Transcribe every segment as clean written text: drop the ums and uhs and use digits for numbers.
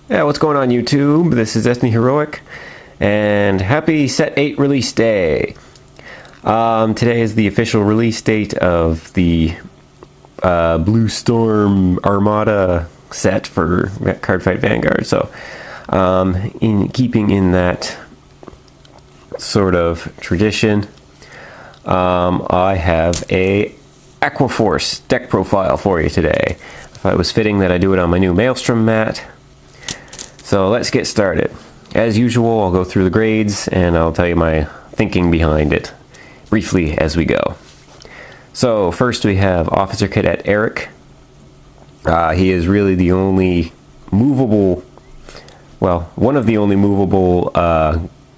Yeah, what's going on YouTube? This is Destiny Heroic, and happy Set 8 release day. Today is the official release date of the Blue Storm Armada set for Cardfight Vanguard, so in keeping in that sort of tradition, I have a Aqua Force deck profile for you today. I thought it was fitting that I do it on my new Maelstrom mat. So let's get started. As usual, I'll go through the grades and I'll tell you my thinking behind it briefly as we go. So first we have Officer Cadet Eric. He is really the only movable, well, one of the only movable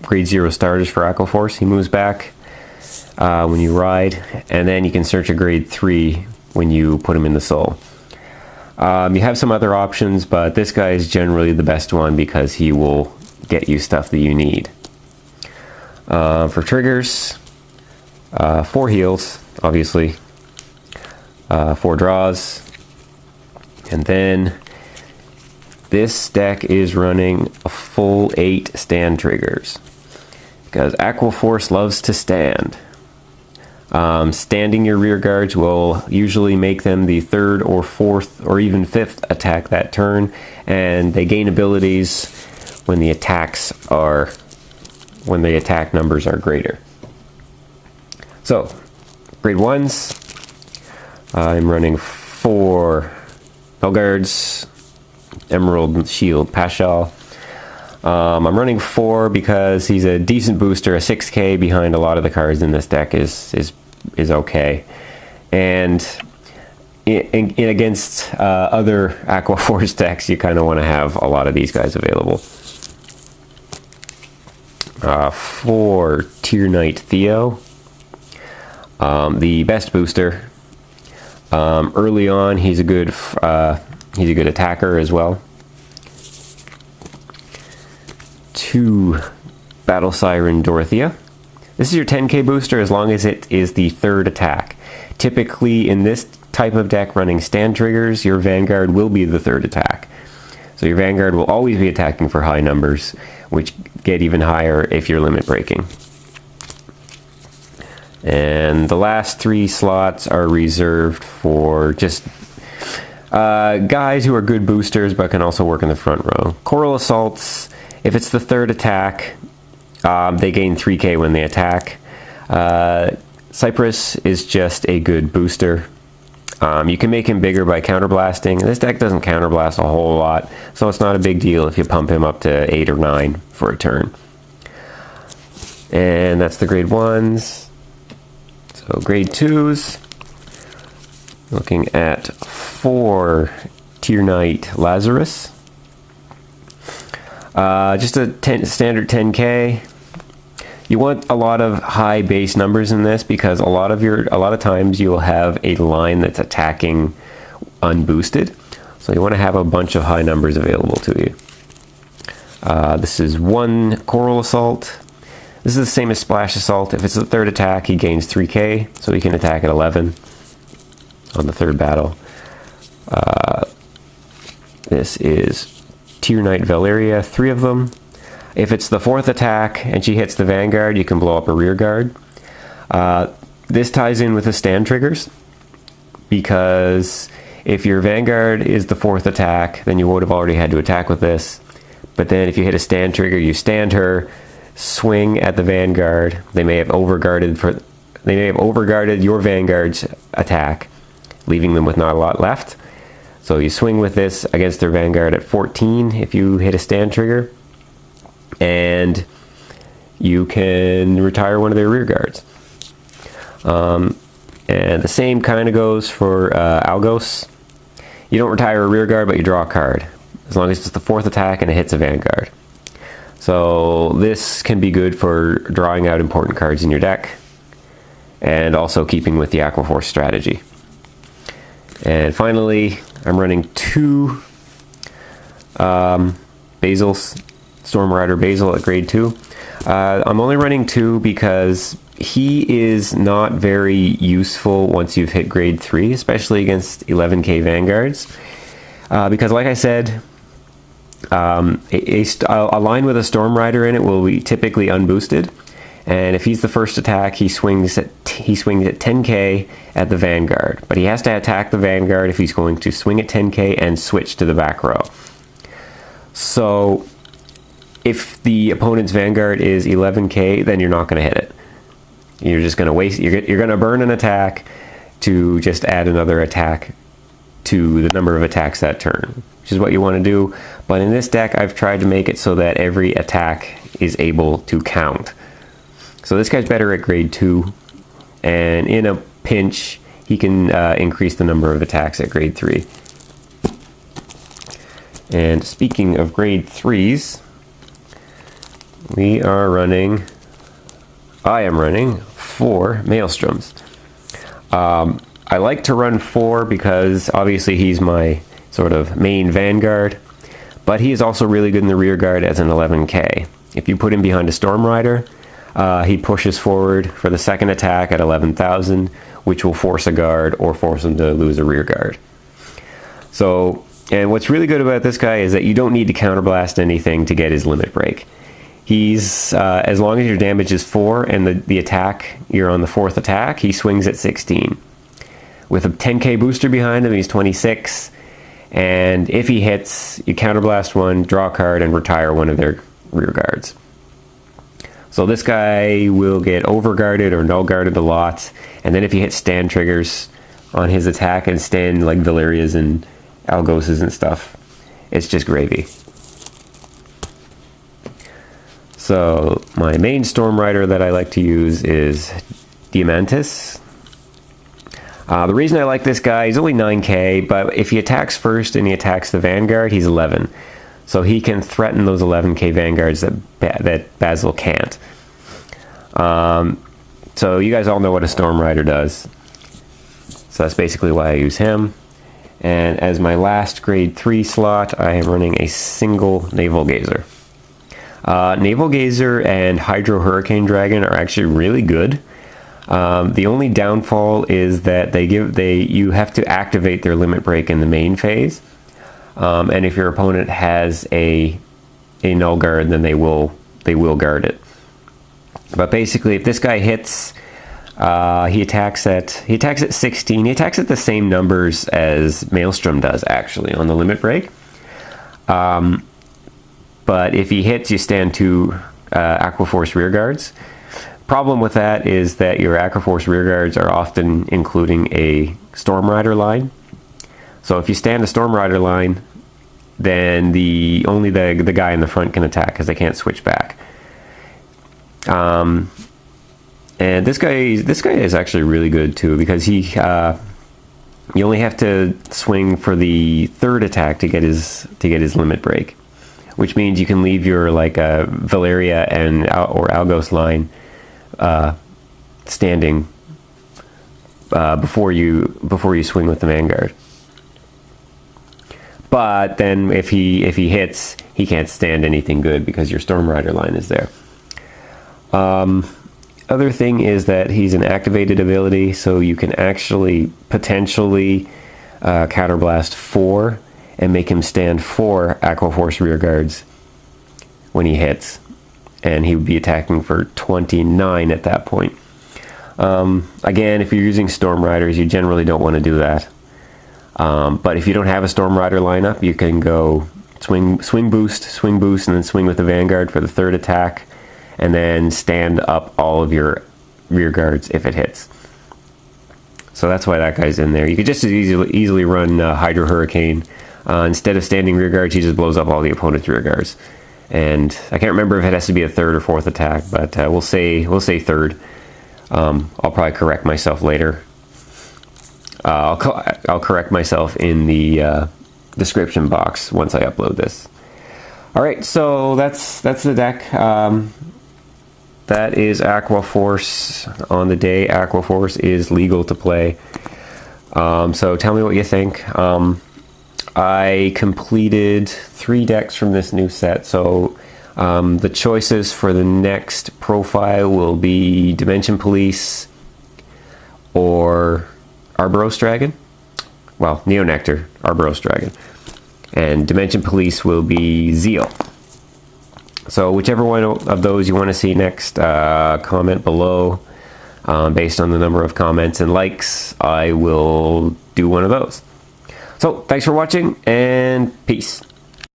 grade 0 starters for Aqua Force. He moves back when you ride, and then you can search a grade 3 when you put him in the soul. You have some other options, but this guy is generally the best one because he will get you stuff that you need. For triggers, 4 heals, obviously, 4 draws, and then this deck is running a full 8 stand triggers because Aqua Force loves to stand. Standing your rear guards will usually make them the 3rd or 4th or even 5th attack that turn, and they gain abilities when the attack numbers are greater. So, grade 1s, I'm running 4 Vanguards, Emerald Shield Paschal. I'm running 4 because he's a decent booster. A 6k behind a lot of the cards in this deck is okay, and in against other Aqua Force decks, you kind of want to have a lot of these guys available. 4 Tier Knight Theo, the best booster. Early on, he's a good attacker as well. 2 Battle Siren Dorothea. This is your 10k booster as long as it is the 3rd attack. Typically in this type of deck running stand triggers, your Vanguard will be the 3rd attack. So your Vanguard will always be attacking for high numbers, which get even higher if you're limit breaking. And the last 3 slots are reserved for just guys who are good boosters but can also work in the front row. Coral Assaults, if it's the 3rd attack, they gain 3k when they attack. Cypress is just a good booster. You can make him bigger by counterblasting. This deck doesn't counterblast a whole lot, so it's not a big deal if you pump him up to 8 or 9 for a turn. And that's the grade 1s. So grade 2s, looking at 4 Tier Knight Lazarus. Just a standard 10k. You want a lot of high base numbers in this because a lot of times you'll have a line that's attacking unboosted. So you want to have a bunch of high numbers available to you. This is 1 Coral Assault. This is the same as Splash Assault. If it's the 3rd attack, he gains 3k, so he can attack at 11 on the 3rd battle. This is Tier Knight Valeria, 3 of them. If it's the 4th attack and she hits the Vanguard, you can blow up a rear guard. This ties in with the stand triggers, because if your Vanguard is the 4th attack, then you would have already had to attack with this. But then if you hit a stand trigger, you stand her, swing at the Vanguard. They may have overguarded your Vanguard's attack, leaving them with not a lot left. So you swing with this against their Vanguard at 14 if you hit a stand trigger, and you can retire one of their rear guards. And the same kind of goes for Algos. You don't retire a rear guard, but you draw a card, as long as it's the 4th attack and it hits a Vanguard. So this can be good for drawing out important cards in your deck, and also keeping with the Aqua Force strategy. And finally, I'm running 2 Basils, Storm Rider Basil at grade 2. I'm only running 2 because he is not very useful once you've hit grade 3, especially against 11k Vanguards. Because like I said, A line with a Storm Rider in it will be typically unboosted, and if he's the first attack, he swings at 10k at the Vanguard. But he has to attack the Vanguard if he's going to swing at 10k and switch to the back row. So if the opponent's Vanguard is 11k, then you're not going to hit it. You're just going to waste. You're going to burn an attack to just add another attack to the number of attacks that turn, which is what you want to do. But in this deck, I've tried to make it so that every attack is able to count. So this guy's better at grade 2, and in a pinch, he can increase the number of attacks at grade 3. And speaking of grade 3s, I am running 4 Maelstroms. I like to run 4 because obviously he's my sort of main Vanguard, but he is also really good in the rear guard as an 11k. If you put him behind a Storm Rider, he pushes forward for the second attack at 11,000, which will force a guard or force him to lose a rear guard. So, and what's really good about this guy is that you don't need to counterblast anything to get his limit break. He's, as long as your damage is 4 and the attack, you're on the 4th attack, he swings at 16. With a 10k booster behind him, he's 26. And if he hits, you counterblast one, draw a card, and retire one of their rear guards. So this guy will get overguarded or null guarded a lot. And then if you hit stand triggers on his attack and stand like Valerias and Algoses and stuff, it's just gravy. So my main Storm Rider that I like to use is Diamantis. The reason I like this guy, he's only 9k, but if he attacks first and he attacks the Vanguard, he's 11. So he can threaten those 11k Vanguards that Basil can't. So you guys all know what a Storm Rider does. So that's basically why I use him. And as my last grade 3 slot, I am running a single Naval Gazer. Naval Gazer and Hydro Hurricane Dragon are actually really good. The only downfall is that you have to activate their limit break in the main phase. And if your opponent has a null guard, then they will guard it. But basically, if this guy hits, he attacks at 16. He attacks at the same numbers as Maelstrom does, actually, on the limit break. But if he hits, you stand 2 Aqua Force rear guards. Problem with that is that your Aqua Force rear guards are often including a Storm Rider line. So if you stand a Storm Rider line, then only the guy in the front can attack because they can't switch back. And this guy is actually really good too, because you only have to swing for the 3rd attack to get his limit break, which means you can leave your Valeria or Algos line standing before you swing with the Vanguard. But then if he hits, he can't stand anything good because your Storm Rider line is there. Other thing is that he's an activated ability, so you can actually potentially counterblast 4 and make him stand 4 Aqua Force rear guards when he hits, and he would be attacking for 29 at that point. Again, if you're using Storm Riders, you generally don't want to do that. But if you don't have a Storm Rider lineup, you can go swing boost, and then swing with the Vanguard for the 3rd attack, and then stand up all of your rear guards if it hits. So that's why that guy's in there. You could just as easily run Hydro Hurricane. Instead of standing rear guards, he just blows up all the opponent's rear guards. And I can't remember if it has to be a 3rd or 4th attack, but we'll say 3rd. I'll probably correct myself later. I'll correct myself in the description box once I upload this. All right, so that's the deck. That is Aqua Force. On the day Aqua Force is legal to play. So tell me what you think. I completed 3 decks from this new set, so the choices for the next profile will be Dimension Police or Arboros Dragon. Well, Neo Nectar Arboros Dragon. and Dimension Police will be Zeal. So whichever one of those you want to see next, comment below. Based on the number of comments and likes, I will do one of those. So thanks for watching, and peace.